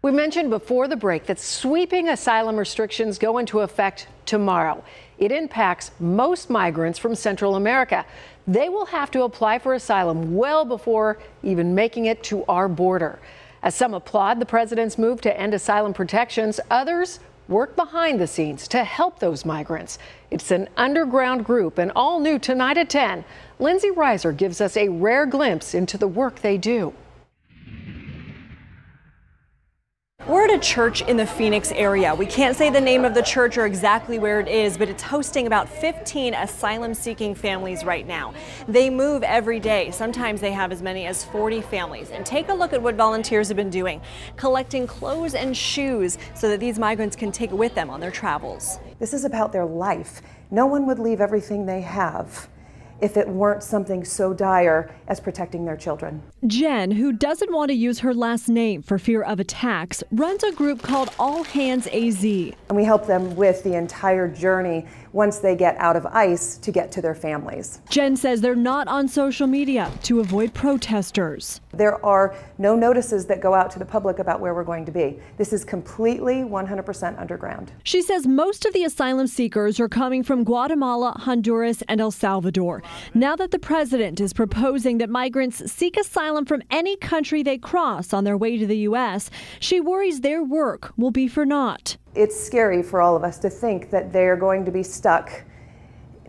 We mentioned before the break that sweeping asylum restrictions go into effect tomorrow. It impacts most migrants from Central America. They will have to apply for asylum well before even making it to our border. As some applaud the president's move to end asylum protections, others work behind the scenes to help those migrants. It's an underground group, and all new tonight at 10. Lindsay Reiser gives us a rare glimpse into the work they do. We're at a church in the Phoenix area. We can't say the name of the church or exactly where it is, but it's hosting about 15 asylum-seeking families right now. They move every day. Sometimes they have as many as 40 families. And take a look at what volunteers have been doing, collecting clothes and shoes so that these migrants can take with them on their travels. This is about their life. No one would leave everything they have if it weren't something so dire as protecting their children. Jen, who doesn't want to use her last name for fear of attacks, runs a group called All Hands AZ. And we help them with the entire journey once they get out of ICE to get to their families. Jen says they're not on social media to avoid protesters. There are no notices that go out to the public about where we're going to be. This is completely 100% underground. She says most of the asylum seekers are coming from Guatemala, Honduras, and El Salvador. Now that the president is proposing that migrants seek asylum from any country they cross on their way to the U.S., she worries their work will be for naught. It's scary for all of us to think that they're going to be stuck,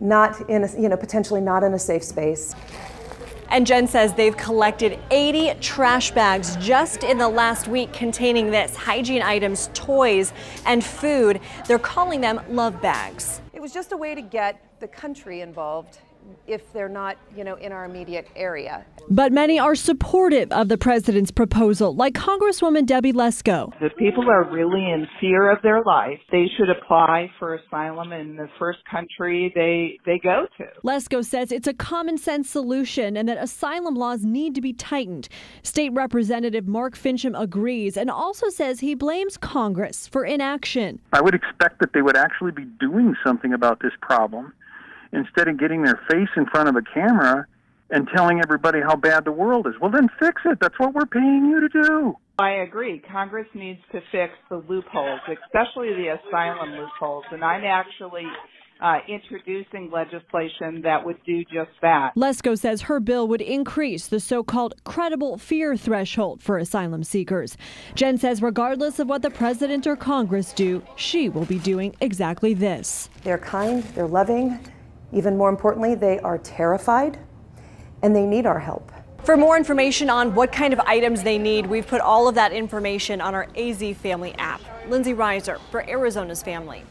not in a, potentially not in a safe space. And Jen says they've collected 80 trash bags just in the last week containing this: hygiene items, toys, and food. They're calling them love bags. It was just a way to get the country involved if they're not, in our immediate area. But many are supportive of the president's proposal, like Congresswoman Debbie Lesko. If people are really in fear of their life, they should apply for asylum in the first country they go to. Lesko says it's a common sense solution and that asylum laws need to be tightened. State Representative Mark Fincham agrees and also says he blames Congress for inaction. I would expect that they would actually be doing something about this problem, instead of getting their face in front of a camera and telling everybody how bad the world is. Well, then fix it. That's what we're paying you to do. I agree. Congress needs to fix the loopholes, especially the asylum loopholes. And I'm actually introducing legislation that would do just that. Lesko says her bill would increase the so-called credible fear threshold for asylum seekers. Jen says regardless of what the president or Congress do, she will be doing exactly this. They're kind, they're loving. Even more importantly, they are terrified, and they need our help. For more information on what kind of items they need, we've put all of that information on our AZ Family app. Lindsay Reiser for Arizona's Family.